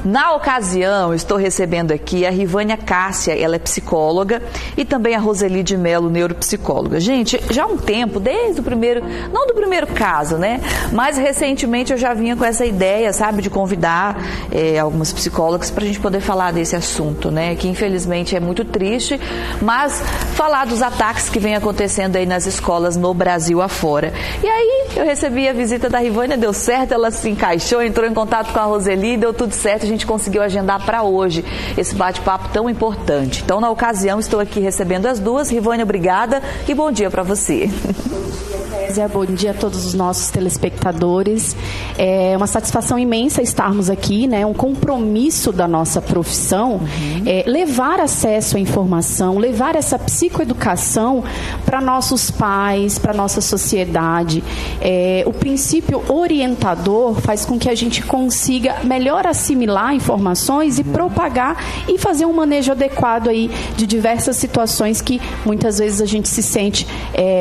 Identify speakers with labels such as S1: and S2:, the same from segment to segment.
S1: Na ocasião, estou recebendo aqui a Rivânia Cássia, ela é psicóloga, e também a Roseli de Mello, neuropsicóloga. Gente, já há um tempo, desde o primeiro, não do primeiro caso, né? Mas recentemente eu já vinha com essa ideia, sabe, de convidar algumas psicólogas para a gente poder falar desse assunto, né? Que infelizmente é muito triste, mas falar dos ataques que vem acontecendo aí nas escolas no Brasil afora. E aí eu recebi a visita da Rivânia, deu certo, ela se encaixou, entrou em contato com a Roseli, deu tudo certo, a gente conseguiu agendar para hoje esse bate-papo tão importante. Então, na ocasião, estou aqui recebendo as duas. Rivânia, obrigada e bom dia para você.
S2: Bom dia a todos os nossos telespectadores. É uma satisfação imensa estarmos aqui, né? Um compromisso da nossa profissão, levar acesso à informação, levar essa psicoeducação para nossos pais, para nossa sociedade. O princípio orientador faz com que a gente consiga melhor assimilar informações e propagar e fazer um manejo adequado aí de diversas situações que muitas vezes a gente se sente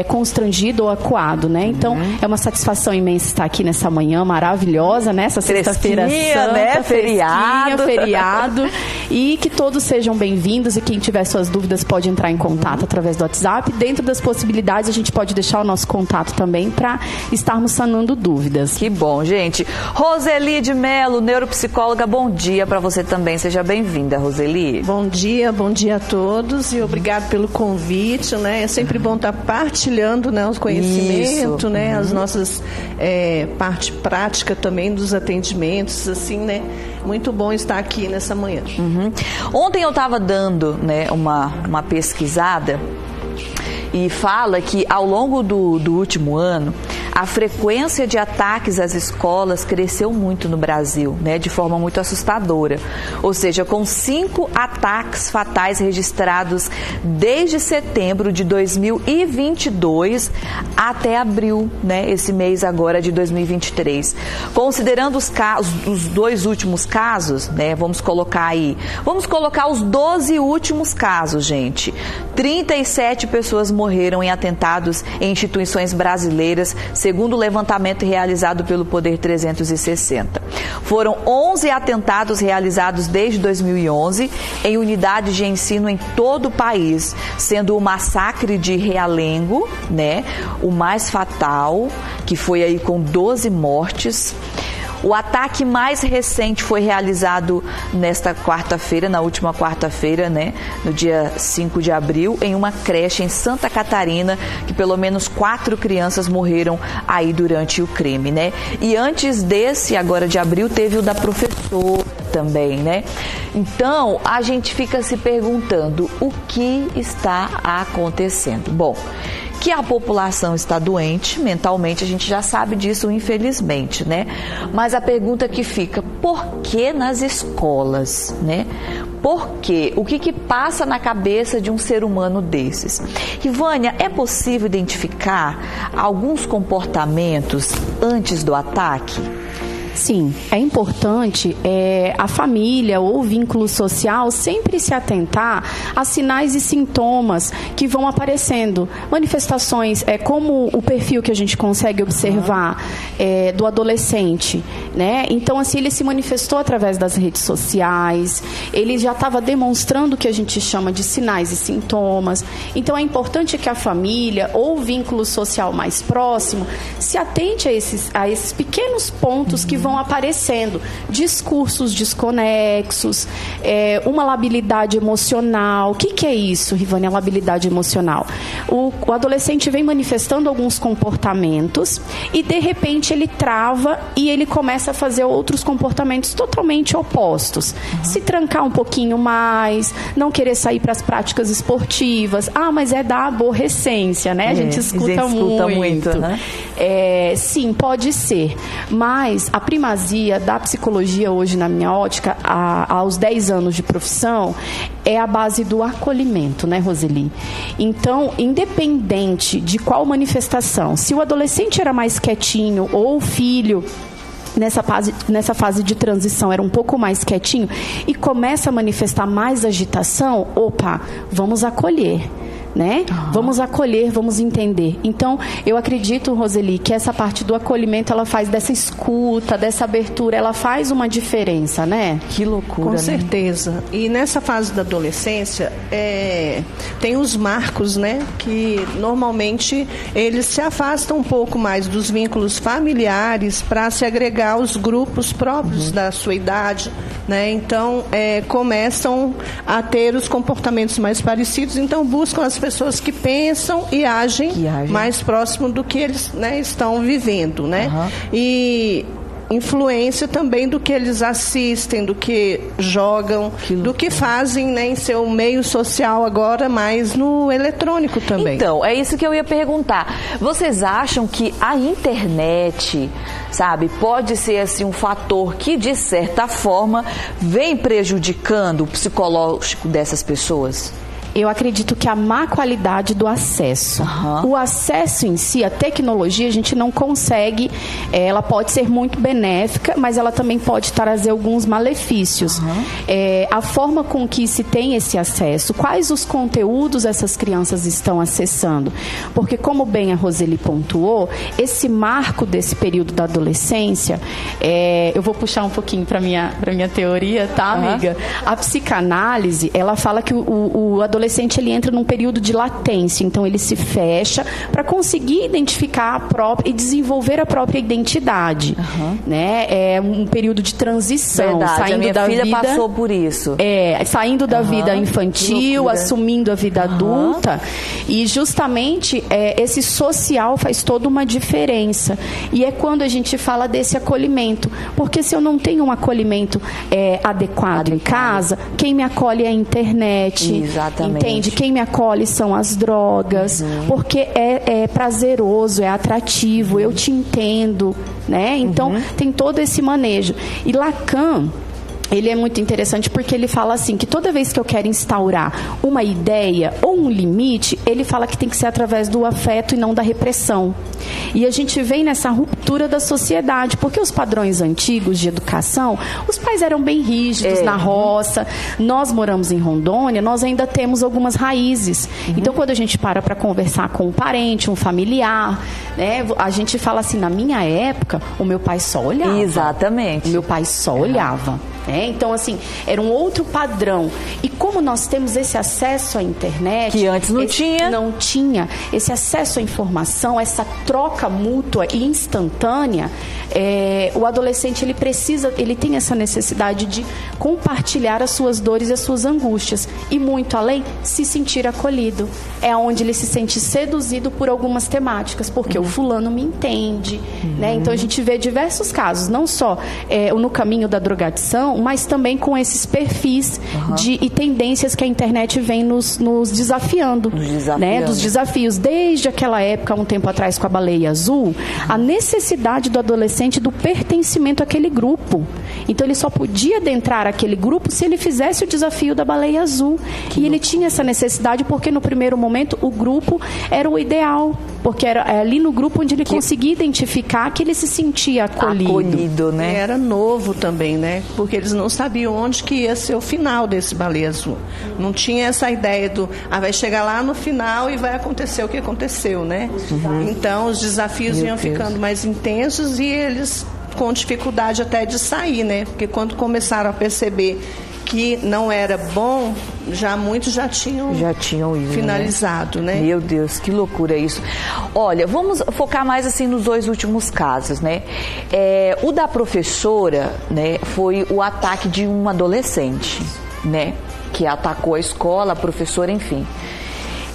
S2: constrangido ou acuado, né? Então, é uma satisfação imensa estar aqui nessa manhã maravilhosa, nessa sexta-feira santa,
S1: né?
S2: Feriado. E que todos sejam bem-vindos, e quem tiver suas dúvidas pode entrar em contato através do WhatsApp. Dentro das possibilidades, a gente pode deixar o nosso contato também para estarmos sanando dúvidas.
S1: Que bom, gente. Roseli de Mello, neuropsicóloga, bom dia para você também. Seja bem-vinda, Roseli.
S3: Bom dia a todos e obrigado pelo convite, né? É sempre bom estar partilhando, né, os conhecimentos, né, as nossas parte prática também dos atendimentos, assim, né? Muito bom estar aqui nessa manhã.
S1: Ontem eu estava dando, né, uma pesquisada e fala que ao longo do último ano a frequência de ataques às escolas cresceu muito no Brasil, né, de forma muito assustadora. Ou seja, com 5 ataques fatais registrados desde setembro de 2022 até abril, né, esse mês agora de 2023. Considerando os 2 últimos casos, né, vamos colocar os 12 últimos casos, gente. 37 pessoas morreram em atentados em instituições brasileiras, segundo o levantamento realizado pelo Poder 360. Foram 11 atentados realizados desde 2011 em unidades de ensino em todo o país, sendo o massacre de Realengo, né, o mais fatal, que foi aí com 12 mortes. O ataque mais recente foi realizado na última quarta-feira, né, no dia 5 de abril, em uma creche em Santa Catarina, que pelo menos 4 crianças morreram aí durante o crime, né? E antes desse, agora de abril, teve o da professora também, né? Então, a gente fica se perguntando o que está acontecendo. Bom, que a população está doente mentalmente, a gente já sabe disso, infelizmente, né? Mas a pergunta que fica, por que nas escolas, né? Por quê? O que passa na cabeça de um ser humano desses? Rivânia, é possível identificar alguns comportamentos antes do ataque?
S2: Sim, é importante a família ou o vínculo social sempre se atentar a sinais e sintomas que vão aparecendo. Manifestações, como o perfil que a gente consegue observar do adolescente, né? Então, assim, ele se manifestou através das redes sociais, ele já estava demonstrando o que a gente chama de sinais e sintomas. Então, é importante que a família ou o vínculo social mais próximo se atente a esses pequenos pontos que vão aparecendo, discursos desconexos, uma labilidade emocional. O que é isso, Rivânia, labilidade emocional? O adolescente vem manifestando alguns comportamentos e, de repente, ele trava e ele começa a fazer outros comportamentos totalmente opostos. Se trancar um pouquinho mais, não querer sair para as práticas esportivas. Mas é da aborrecência, né? A gente escuta muito. Né? Sim, pode ser. Mas a primazia da psicologia hoje, na minha ótica, aos 10 anos de profissão, é a base do acolhimento, né, Roseli? Então, independente de qual manifestação, se o adolescente era mais quietinho ou o filho nessa fase de transição era um pouco mais quietinho e começa a manifestar mais agitação, vamos acolher. né? Vamos acolher, vamos entender. Então, eu acredito, Roseli, que essa parte do acolhimento, ela faz dessa escuta, dessa abertura, ela faz uma diferença, né?
S1: Que loucura,
S3: Com certeza. E nessa fase da adolescência, tem os marcos, né? Que normalmente eles se afastam um pouco mais dos vínculos familiares para se agregar aos grupos próprios da sua idade, né? Então, começam a ter os comportamentos mais parecidos, então buscam as pessoas que pensam e agem mais próximo do que eles, né, estão vivendo, né? E influência também do que eles assistem, do que jogam, do que fazem, né, em seu meio social agora, mas no eletrônico também.
S1: Então, é isso que eu ia perguntar. Vocês acham que a internet, sabe, pode ser assim um fator que, de certa forma, vem prejudicando o psicológico dessas pessoas?
S2: Eu acredito que a má qualidade do acesso. O acesso em si, a tecnologia, a gente não consegue, ela pode ser muito benéfica, mas ela também pode trazer alguns malefícios. A forma com que se tem esse acesso, quais os conteúdos essas crianças estão acessando. Porque, como bem a Roseli pontuou, esse marco desse período da adolescência, eu vou puxar um pouquinho para minha teoria, tá, amiga? A psicanálise, ela fala que o adolescente ele entra num período de latência, então ele se fecha para conseguir identificar a própria e desenvolver a própria identidade, né? É um período de transição,
S1: saindo a minha da filha vida, passou por isso.
S2: Saindo da vida infantil, assumindo a vida adulta, e justamente esse social faz toda uma diferença. E é quando a gente fala desse acolhimento, porque se eu não tenho um acolhimento adequado em casa, quem me acolhe é a internet.
S1: Exatamente.
S2: Entende? Quem me acolhe são as drogas, porque é prazeroso, é atrativo, eu te entendo, né? Então, tem todo esse manejo. E Lacan, ele é muito interessante porque ele fala assim, que toda vez que eu quero instaurar uma ideia ou um limite, ele fala que tem que ser através do afeto e não da repressão. E a gente vem nessa ruptura da sociedade, porque os padrões antigos de educação, os pais eram bem rígidos na roça, nós moramos em Rondônia, nós ainda temos algumas raízes. Então, quando a gente para conversar com um parente, um familiar, né, a gente fala assim, na minha época, o meu pai só olhava.
S1: Exatamente.
S2: O meu pai só olhava. Então, assim, era um outro padrão. E como nós temos esse acesso à internet...
S1: Que antes não tinha.
S2: Não tinha. Esse acesso à informação, essa troca mútua e instantânea, o adolescente, ele tem essa necessidade de compartilhar as suas dores e as suas angústias. E muito além, se sentir acolhido. É onde ele se sente seduzido por algumas temáticas, porque o fulano me entende. Né? Então, a gente vê diversos casos, não só no caminho da drogadição, mas também com esses perfis e tendências que a internet vem nos desafiando, né? Dos desafios. Desde aquela época, um tempo atrás, com a Baleia Azul, a necessidade do adolescente do pertencimento àquele grupo. Então, ele só podia adentrar aquele grupo se ele fizesse o desafio da Baleia Azul. E ele tinha essa necessidade porque, no primeiro momento, o grupo era o ideal. Porque era ali no grupo onde ele conseguia identificar que ele se sentia acolhido,
S3: né? Era novo também, né? Porque eles não sabiam onde que ia ser o final desse Baleia Azul. Não tinha essa ideia vai chegar lá no final e vai acontecer o que aconteceu, né? Então, os desafios iam ficando mais intensos e eles com dificuldade até de sair, né? Porque quando começaram a perceber que não era bom, muitos já tinham ido, finalizado, né?
S1: Meu Deus, que loucura isso. Olha, vamos focar mais assim nos dois últimos casos, né? O da professora, né, foi o ataque de um adolescente, né? Que atacou a escola, a professora, enfim.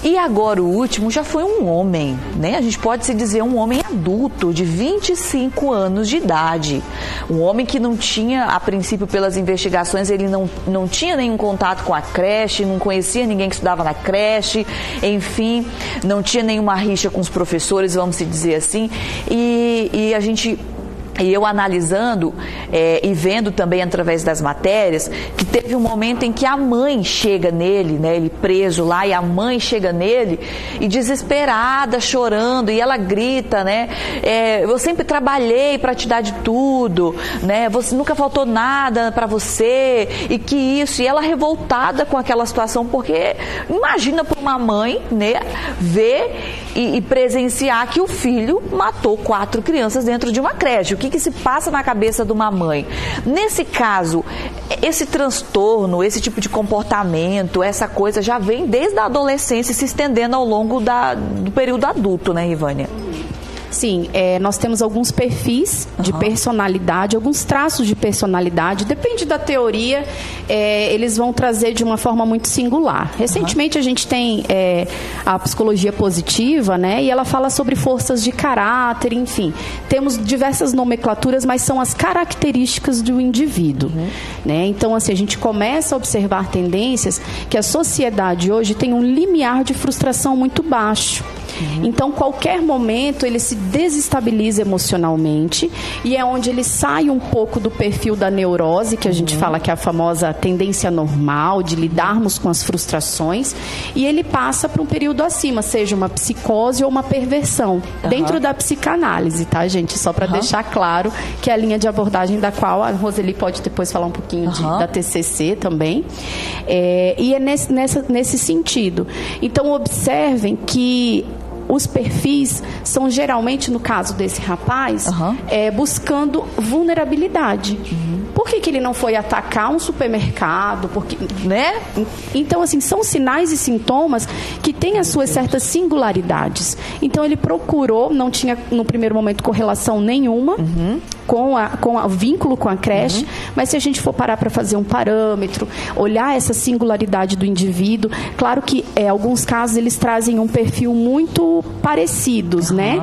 S1: E agora o último já foi um homem, né? A gente pode se dizer um homem adulto de 25 anos de idade. Um homem que não tinha, a princípio, pelas investigações, ele não tinha nenhum contato com a creche, não conhecia ninguém que estudava na creche, enfim, não tinha nenhuma rixa com os professores, vamos se dizer assim. E a gente E eu analisando e vendo também através das matérias, que teve um momento em que a mãe chega nele, né, ele preso lá, e a mãe chega nele e desesperada, chorando, e ela grita, né, eu sempre trabalhei para te dar de tudo, né, você nunca faltou nada para você, e que isso, e ela revoltada com aquela situação, porque imagina para uma mãe, né, ver e presenciar que o filho matou 4 crianças dentro de uma creche. O que se passa na cabeça de uma mãe? Nesse caso, esse transtorno, esse tipo de comportamento, essa coisa já vem desde a adolescência, se estendendo ao longo do período adulto, né, Rivânia?
S2: Sim, nós temos alguns perfis de personalidade, alguns traços de personalidade, depende da teoria, eles vão trazer de uma forma muito singular. Recentemente a gente tem a psicologia positiva, né, e ela fala sobre forças de caráter, enfim. Temos diversas nomenclaturas, mas são as características do indivíduo. Né? Então, assim, a gente começa a observar tendências que a sociedade hoje tem um limiar de frustração muito baixo. Então, qualquer momento, ele se desestabiliza emocionalmente e é onde ele sai um pouco do perfil da neurose, que a gente fala que é a famosa tendência normal de lidarmos com as frustrações, e ele passa para um período acima, seja uma psicose ou uma perversão, dentro da psicanálise, tá, gente? Só para deixar claro que é a linha de abordagem da qual a Roseli pode depois falar um pouquinho da TCC também. E é nesse sentido. Então, observem que os perfis são geralmente, no caso desse rapaz, buscando vulnerabilidade. Por que ele não foi atacar um supermercado? Porque, né? Então, assim, são sinais e sintomas que têm as suas certas singularidades. Então, ele procurou, não tinha no primeiro momento correlação nenhuma com o vínculo com a creche, mas se a gente for parar para fazer um parâmetro, olhar essa singularidade do indivíduo, claro que alguns casos eles trazem um perfil muito parecidos, né?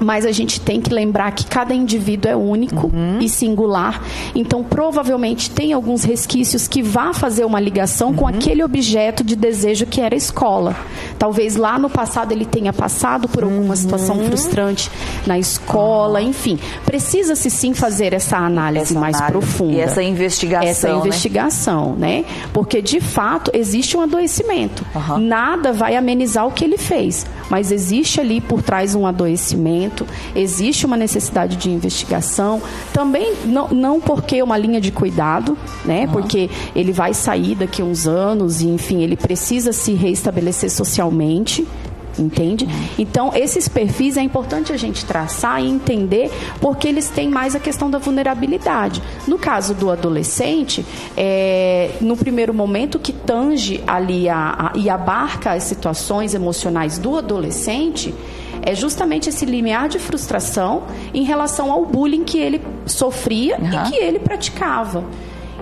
S2: Mas a gente tem que lembrar que cada indivíduo é único e singular. Então, provavelmente, tem alguns resquícios que vá fazer uma ligação com aquele objeto de desejo que era a escola. Talvez lá no passado ele tenha passado por alguma situação frustrante na escola, enfim. Precisa-se sim fazer essa análise mais profunda. E
S1: essa investigação,
S2: essa investigação, né? Porque, de fato, existe um adoecimento. Nada vai amenizar o que ele fez. Mas existe ali por trás um adoecimento. Existe uma necessidade de investigação, também não porque uma linha de cuidado, né? Porque ele vai sair daqui a uns anos e, enfim, ele precisa se reestabelecer socialmente, entende? Então, esses perfis é importante a gente traçar e entender porque eles têm mais a questão da vulnerabilidade. No caso do adolescente, no primeiro momento que tange ali e abarca as situações emocionais do adolescente, é justamente esse limiar de frustração em relação ao bullying que ele sofria e que ele praticava.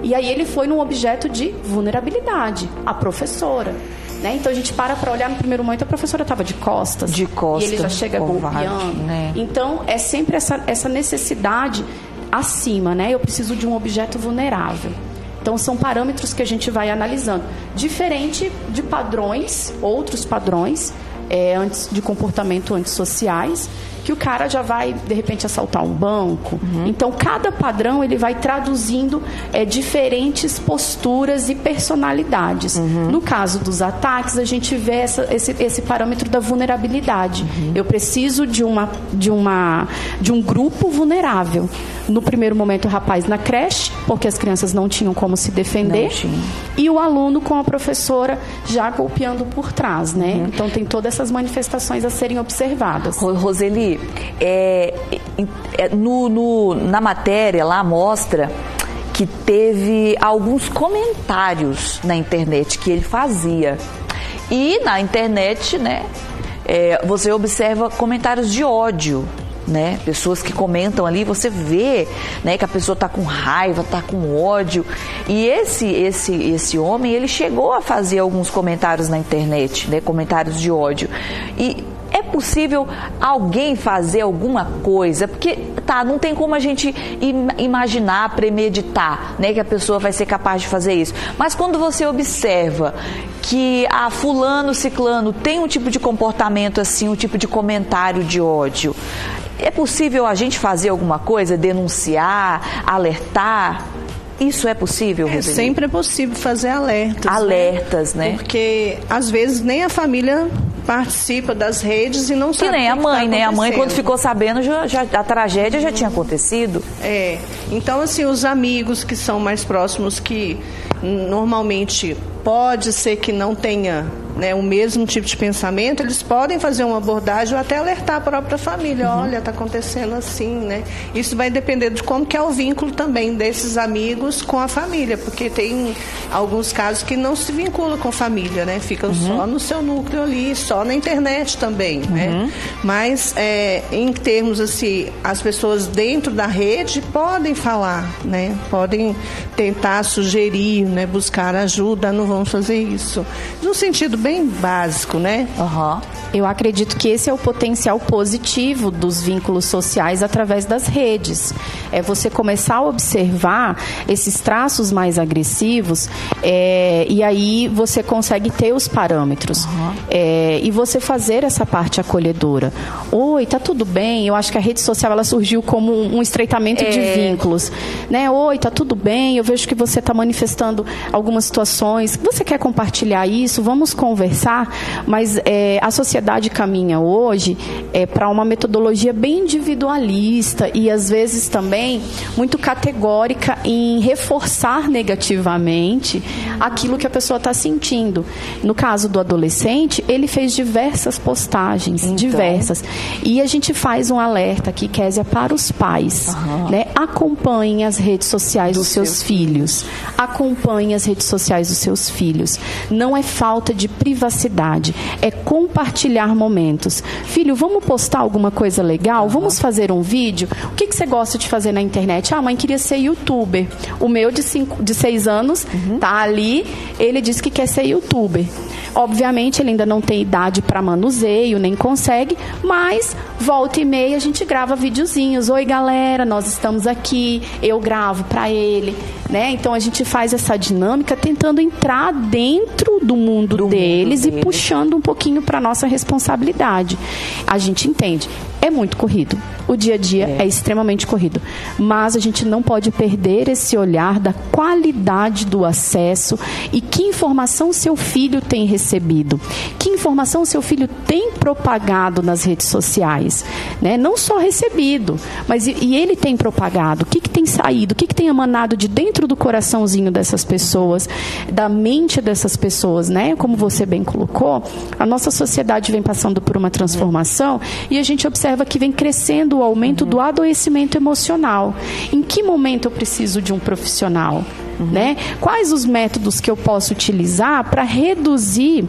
S2: E aí ele foi num objeto de vulnerabilidade, a professora. Né? Então a gente para olhar no primeiro momento, a professora estava de costas.
S1: De costas.
S2: E ele já chega golpeando. Né? Então é sempre essa necessidade acima, né? Eu preciso de um objeto vulnerável. Então, são parâmetros que a gente vai analisando. Diferente de padrões, outros padrões, de comportamento antissociais, que o cara já vai, de repente, assaltar um banco. Então, cada padrão, ele vai traduzindo diferentes posturas e personalidades. No caso dos ataques, a gente vê esse parâmetro da vulnerabilidade. Eu preciso de um grupo vulnerável. No primeiro momento, o rapaz na creche, porque as crianças não tinham como se defender. E o aluno com a professora já golpeando por trás, né? Então, tem todas essas manifestações a serem observadas.
S1: Roseli, na matéria lá mostra que teve alguns comentários na internet que ele fazia. E na internet, né, você observa comentários de ódio. Né? Pessoas que comentam ali, você vê, né, que a pessoa está com raiva, está com ódio. E esse homem, ele chegou a fazer alguns comentários na internet, né, comentários de ódio. E É possível alguém fazer alguma coisa? Porque, não tem como a gente imaginar, premeditar, né, que a pessoa vai ser capaz de fazer isso. Mas quando você observa que fulano, ciclano tem um tipo de comportamento assim, um tipo de comentário de ódio, é possível a gente fazer alguma coisa, denunciar, alertar? Isso é possível, Roseli?
S3: Sempre é possível fazer alertas.
S1: Alertas, né?
S3: Porque, às vezes, nem a família participa das redes e não sabe o que
S1: nem a mãe, né? A mãe, quando
S3: acontecendo.
S1: ficou sabendo, a tragédia já tinha acontecido.
S3: Então, assim, os amigos que são mais próximos, que normalmente pode ser que não tenha, né, o mesmo tipo de pensamento, eles podem fazer uma abordagem ou até alertar a própria família. Olha, está acontecendo assim, né? Isso vai depender de como que é o vínculo também desses amigos com a família, porque tem alguns casos que não se vinculam com a família, né? Ficam só no seu núcleo ali, só na internet também, né? Mas, em termos assim, as pessoas dentro da rede podem falar, né? Podem tentar sugerir, né? Buscar ajuda, não vamos fazer isso. No sentido bem básico, né?
S2: Eu acredito que esse é o potencial positivo dos vínculos sociais através das redes. É você começar a observar esses traços mais agressivos e aí você consegue ter os parâmetros. E você fazer essa parte acolhedora. Oi, tá tudo bem? Eu acho que a rede social ela surgiu como um estreitamento de vínculos. Né? Oi, tá tudo bem? Eu vejo que você está manifestando algumas situações. Você quer compartilhar isso? Vamos conversar? Mas a sociedade caminha hoje para uma metodologia bem individualista e às vezes também muito categórica em reforçar negativamente aquilo que a pessoa está sentindo. No caso do adolescente, ele fez diversas postagens, diversas. E a gente faz um alerta aqui, Kézia, para os pais. Né? Acompanhem as redes sociais dos seus filhos. Acompanhem as redes sociais dos seus filhos. Não é falta de privacidade, é compartilhar momentos. Filho, vamos postar alguma coisa legal? Vamos fazer um vídeo? O que você gosta de fazer na internet? A mãe queria ser youtuber. O meu de 6 anos tá ali, ele disse que quer ser youtuber. Obviamente, ele ainda não tem idade para manuseio, nem consegue, mas volta e meia a gente grava videozinhos. Oi, galera, nós estamos aqui, eu gravo para ele, né? Então, a gente faz essa dinâmica tentando entrar dentro do mundo deles e puxando um pouquinho para nossa responsabilidade. A gente entende, é muito corrido. O dia a dia é extremamente corrido. Mas a gente não pode perder esse olhar da qualidade do acesso e que informação seu filho tem recebido. Que informação seu filho tem propagado nas redes sociais. Né? Não só recebido, mas e ele tem propagado. O que tem saído? O que tem emanado de dentro do coraçãozinho dessas pessoas, da mente dessas pessoas, né? Como você bem colocou, a nossa sociedade vem passando por uma transformação e a gente observa que vem crescendo o aumento do adoecimento emocional. Em que momento eu preciso de um profissional? Né? Quais os métodos que eu posso utilizar para reduzir?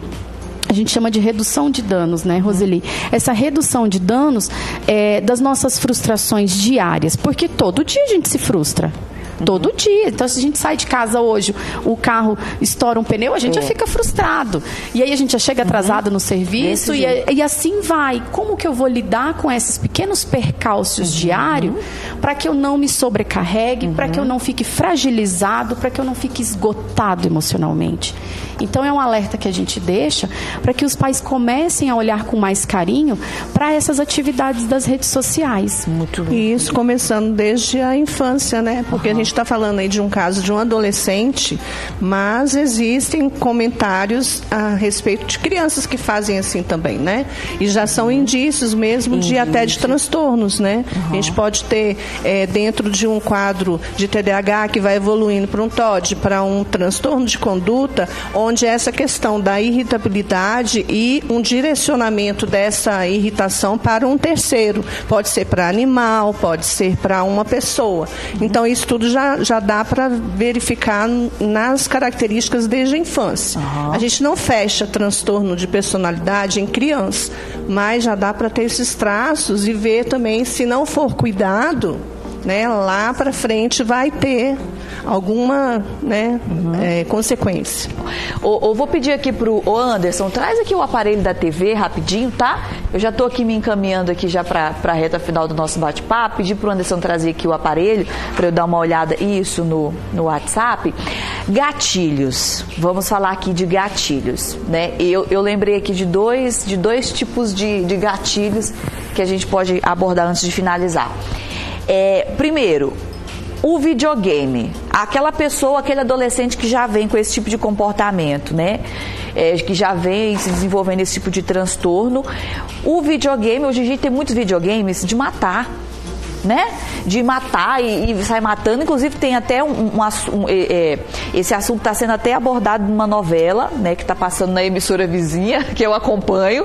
S2: A gente chama de redução de danos, né, Roseli? Essa redução de danos das nossas frustrações diárias, porque todo dia a gente se frustra. Todo dia. Então, se a gente sai de casa hoje, o carro estoura um pneu, a gente já fica frustrado. E aí a gente já chega atrasado no serviço e assim vai. Como que eu vou lidar com esses pequenos percalços diários para que eu não me sobrecarregue, para que eu não fique fragilizado, para que eu não fique esgotado emocionalmente? Então, é um alerta que a gente deixa para que os pais comecem a olhar com mais carinho para essas atividades das redes sociais.
S3: Muito bem. E isso começando desde a infância, né? Porque a gente está falando aí de um caso de um adolescente, mas existem comentários a respeito de crianças que fazem assim também, né? E já são indícios mesmo até de transtornos, né? A gente pode ter dentro de um quadro de TDAH que vai evoluindo para um TOD, para um transtorno de conduta, onde essa questão da irritabilidade e um direcionamento dessa irritação para um terceiro. Pode ser para animal, pode ser para uma pessoa. Então, isso tudo já dá para verificar nas características desde a infância. A gente não fecha transtorno de personalidade em criança, mas já dá para ter esses traços e ver também, se não for cuidado, né, lá para frente vai ter alguma, né, consequência.
S1: Eu vou pedir aqui pro Anderson, traz aqui o aparelho da TV rapidinho, tá? Eu já estou aqui me encaminhando aqui já para a reta final do nosso bate-papo. Pedi para o Anderson trazer aqui o aparelho para eu dar uma olhada isso no WhatsApp. Gatilhos. Vamos falar aqui de gatilhos, né? Eu lembrei aqui de dois tipos de gatilhos que a gente pode abordar antes de finalizar. Primeiro, o videogame. Aquela pessoa, aquele adolescente que já vem com esse tipo de comportamento, né? Que já vem se desenvolvendo esse tipo de transtorno. O videogame, hoje a gente tem muitos videogames de matar, né? De matar e sai matando. Inclusive tem até esse assunto está sendo até abordado numa novela, né? Que está passando na emissora vizinha, que eu acompanho.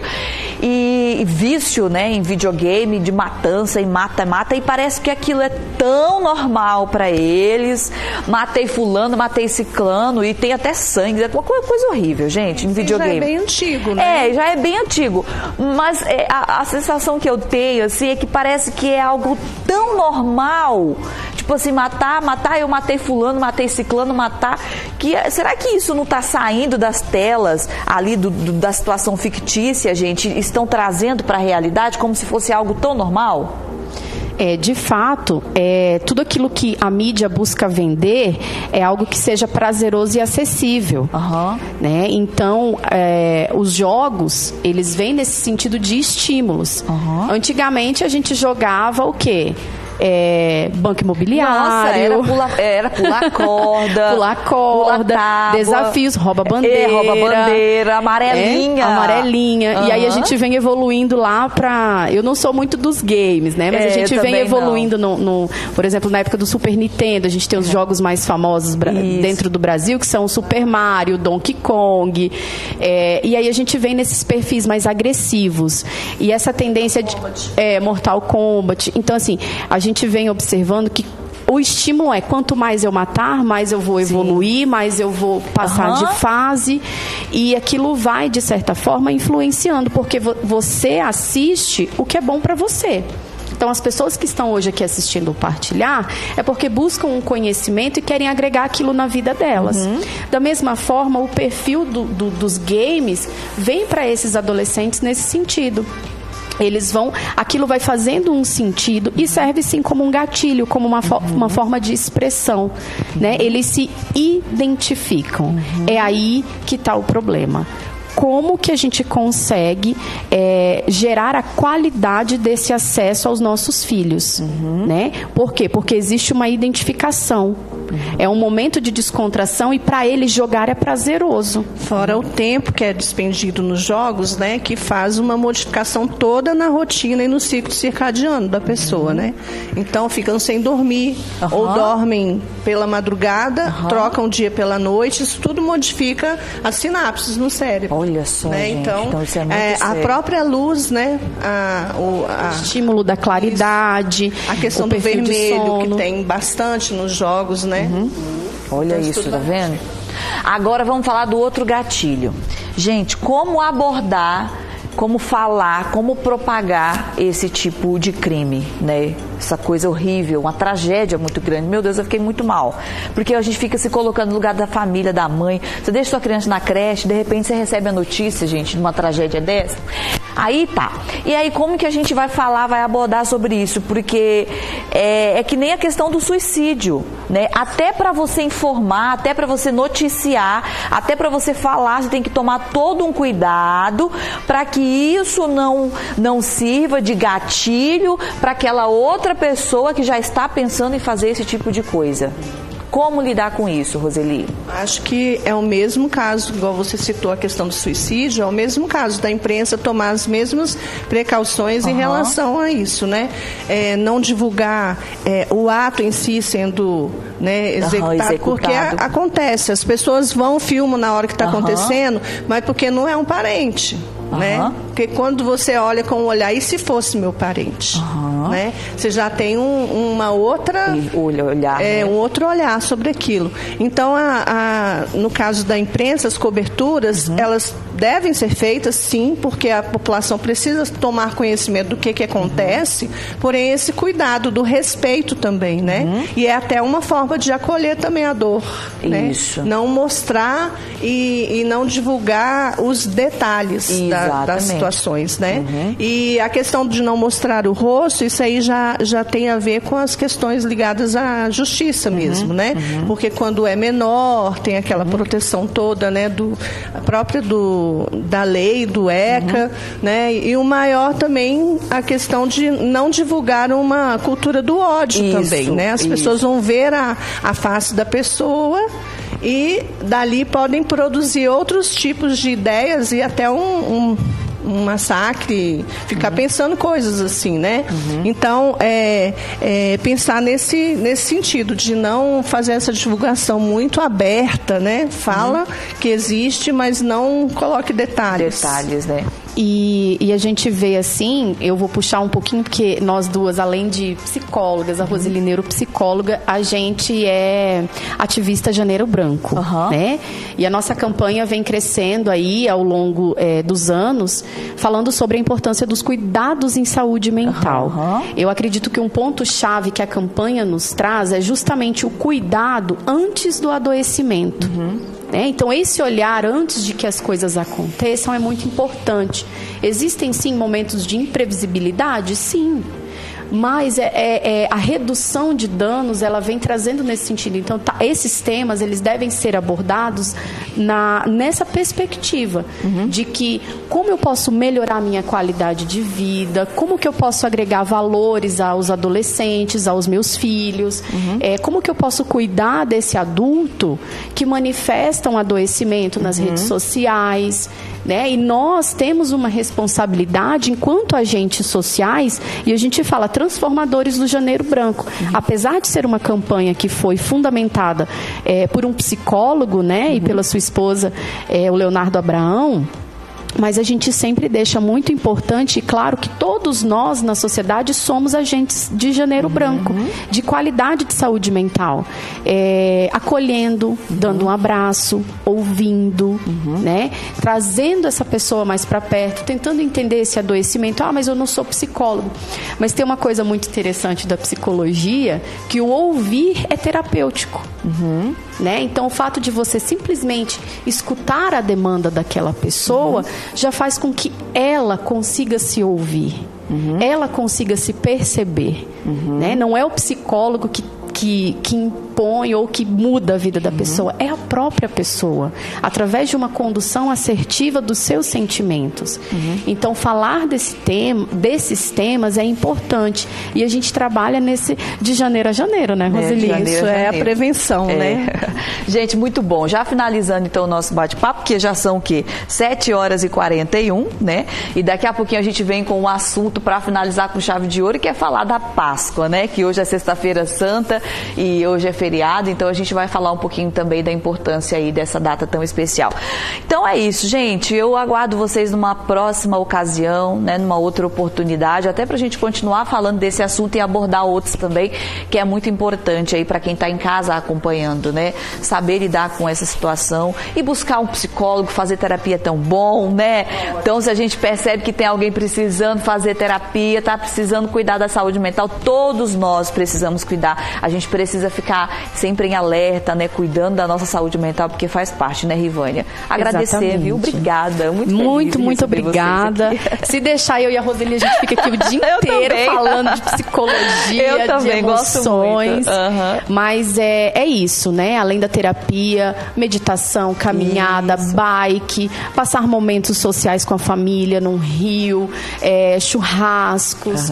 S1: E vício, né? Em videogame, de matança e mata, e parece que aquilo é tão normal para eles. Matei fulano, matei ciclano e tem até sangue. É uma coisa horrível, gente, em videogame.
S3: Já é bem antigo, né?
S1: Já é bem antigo. Mas a sensação que eu tenho, assim, é que parece que é algo tão normal, tipo assim, matar, eu matei fulano, matei ciclano, será que isso não está saindo das telas ali da situação fictícia, gente, estão trazendo para a realidade como se fosse algo tão normal?
S2: De fato, tudo aquilo que a mídia busca vender é algo que seja prazeroso e acessível. Né? Então, os jogos, eles vêm nesse sentido de estímulos. Antigamente, a gente jogava o quê? Banco imobiliário.
S1: Nossa, era pular corda.
S2: Pular corda, desafios, rouba-bandeira. Amarelinha. E aí a gente vem evoluindo lá pra... Eu não sou muito dos games, né? Mas a gente vem evoluindo por exemplo, na época do Super Nintendo, a gente tem os jogos mais famosos dentro do Brasil, que são o Super Mario, Donkey Kong. E aí a gente vem nesses perfis mais agressivos. E essa tendência de Mortal Kombat. Então, assim, a gente vem observando que o estímulo quanto mais eu matar, mais eu vou evoluir, mais eu vou passar de fase, e aquilo vai, de certa forma, influenciando, porque você assiste o que é bom para você. Então, as pessoas que estão hoje aqui assistindo o Partilhar é porque buscam um conhecimento e querem agregar aquilo na vida delas. Da mesma forma, o perfil dos games vem para esses adolescentes nesse sentido. Aquilo vai fazendo um sentido e serve sim como um gatilho, como uma forma de expressão, né? Eles se identificam. É aí que está o problema. Como que a gente consegue gerar a qualidade desse acesso aos nossos filhos, né? Por quê? Porque existe uma identificação. É um momento de descontração e para eles jogar é prazeroso.
S3: Fora o tempo que é despendido nos jogos, né? Que faz uma modificação toda na rotina e no ciclo circadiano da pessoa, né? Então ficam sem dormir ou dormem pela madrugada, trocam o dia pela noite, isso tudo modifica as sinapses no cérebro.
S1: Olha só,
S3: né?
S1: Gente,
S3: então
S1: isso é muito sério.
S3: A própria luz, né?
S2: O estímulo da claridade,
S3: a questão do vermelho, que tem bastante nos jogos, né?
S1: Olha então, isso, tá vendo? Agora vamos falar do outro gatilho. Gente, como abordar, como falar, como propagar esse tipo de crime, né? Essa coisa horrível, uma tragédia muito grande. Meu Deus, eu fiquei muito mal. Porque a gente fica se colocando no lugar da família, da mãe. Você deixa sua criança na creche, de repente você recebe a notícia, gente, de uma tragédia dessa. Aí tá. E aí como que a gente vai falar, vai abordar sobre isso? Porque é que nem a questão do suicídio, né? Até para você informar, até para você noticiar, até para você falar, você tem que tomar todo um cuidado para que isso não sirva de gatilho para aquela outra pessoa que já está pensando em fazer esse tipo de coisa. Como lidar com isso, Roseli?
S3: Acho que é o mesmo caso, igual você citou a questão do suicídio, é o mesmo caso da imprensa tomar as mesmas precauções em relação a isso, né? Não divulgar o ato em si sendo, né, executado, porque acontece, as pessoas vão, filmam na hora que está acontecendo, mas porque não é um parente. Né? Porque quando você olha com o olhar, e se fosse meu parente? né? Você já tem uma outra...
S1: olhar, né?
S3: Um outro olhar sobre aquilo. Então, no caso da imprensa, as coberturas, elas devem ser feitas, sim, porque a população precisa tomar conhecimento do que acontece, porém esse cuidado do respeito também, né? E é até uma forma de acolher também a dor,
S1: Isso.
S3: né? Não mostrar e não divulgar os detalhes das situações, né? E a questão de não mostrar o rosto, isso aí já tem a ver com as questões ligadas à justiça mesmo, né? Porque quando é menor, tem aquela proteção toda, né? Da lei, do ECA, né? E o maior também, a questão de não divulgar uma cultura do ódio também, né? As pessoas vão ver a face da pessoa e dali podem produzir outros tipos de ideias e até um massacre, ficar pensando coisas assim, né? Então, pensar nesse sentido, de não fazer essa divulgação muito aberta, né? Fala que existe, mas não coloque detalhes.
S1: Detalhes, né?
S2: E a gente vê assim, eu vou puxar um pouquinho, porque nós duas, além de psicólogas, a Roseli neuropsicóloga, a gente é ativista Janeiro Branco, né? E a nossa campanha vem crescendo aí ao longo dos anos, falando sobre a importância dos cuidados em saúde mental. Eu acredito que um ponto-chave que a campanha nos traz é justamente o cuidado antes do adoecimento. Então, esse olhar antes de que as coisas aconteçam é muito importante. Existem, sim, momentos de imprevisibilidade? Sim. Mas a redução de danos, ela vem trazendo nesse sentido. Então, esses temas, eles devem ser abordados nessa perspectiva de que como eu posso melhorar a minha qualidade de vida, como que eu posso agregar valores aos adolescentes, aos meus filhos, como que eu posso cuidar desse adulto que manifesta um adoecimento nas redes sociais, né? E nós temos uma responsabilidade enquanto agentes sociais, e a gente fala transformadores do Janeiro Branco. Apesar de ser uma campanha que foi fundamentada por um psicólogo, né? E pela sua esposa, o Leonardo Abraão, mas a gente sempre deixa muito importante, e claro que todos nós na sociedade somos agentes de Janeiro Branco, de qualidade de saúde mental, acolhendo, dando um abraço, ouvindo, né? Trazendo essa pessoa mais para perto, tentando entender esse adoecimento. Mas eu não sou psicólogo. Mas tem uma coisa muito interessante da psicologia, que o ouvir é terapêutico. Né? Então, o fato de você simplesmente escutar a demanda daquela pessoa já faz com que ela consiga se ouvir, ela consiga se perceber. Né? Não é o psicólogo que impõe ou que muda a vida da pessoa, é a própria pessoa, através de uma condução assertiva dos seus sentimentos. Então, falar desses temas é importante. E a gente trabalha de janeiro a janeiro, né, Roseli?
S3: Isso é a prevenção, né?
S1: Gente, muito bom. Já finalizando, então, o nosso bate-papo, porque já são o quê? 7h41, né? E daqui a pouquinho a gente vem com um assunto para finalizar com chave de ouro, que é falar da Páscoa, né? Que hoje é Sexta-feira Santa e hoje é feriado, então a gente vai falar um pouquinho também da importância aí dessa data tão especial. Então é isso, gente. Eu aguardo vocês numa próxima ocasião, né? Numa outra oportunidade, até pra gente continuar falando desse assunto e abordar outros também, que é muito importante aí para quem está em casa acompanhando, né? Saber lidar com essa situação e buscar um psicólogo, fazer terapia é tão bom, né? Então, se a gente percebe que tem alguém precisando fazer terapia, tá precisando cuidar da saúde mental, todos nós precisamos cuidar. A gente precisa ficar sempre em alerta, né? Cuidando da nossa saúde mental, porque faz parte, né, Rivânia? Agradecer,
S2: Exatamente.
S1: Viu? Obrigada.
S2: Muito obrigada. Se deixar, eu e a Roseli, a gente fica aqui o dia inteiro falando de psicologia, de emoções. Mas é isso, né? Além da terapia, meditação, caminhada, bike, passar momentos sociais com a família num rio, churrascos,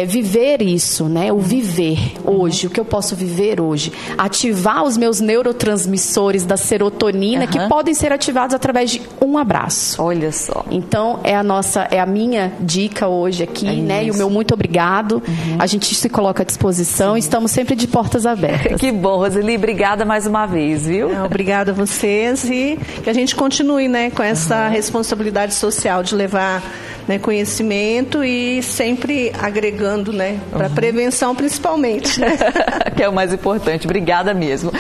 S2: viver isso, né? O viver hoje, o que eu posso viver hoje. ativar os meus neurotransmissores da serotonina, que podem ser ativados através de um abraço.
S1: Olha só.
S2: Então, é a minha dica hoje aqui, né? E o meu muito obrigado. A gente se coloca à disposição, estamos sempre de portas abertas.
S1: Que bom, Roseli, obrigada mais uma vez, viu?
S3: Obrigada a vocês e que a gente continue, né, com essa responsabilidade social de levar, né, conhecimento e sempre agregando, né, para prevenção principalmente. Né?
S1: Que é o mais importante. Obrigada mesmo.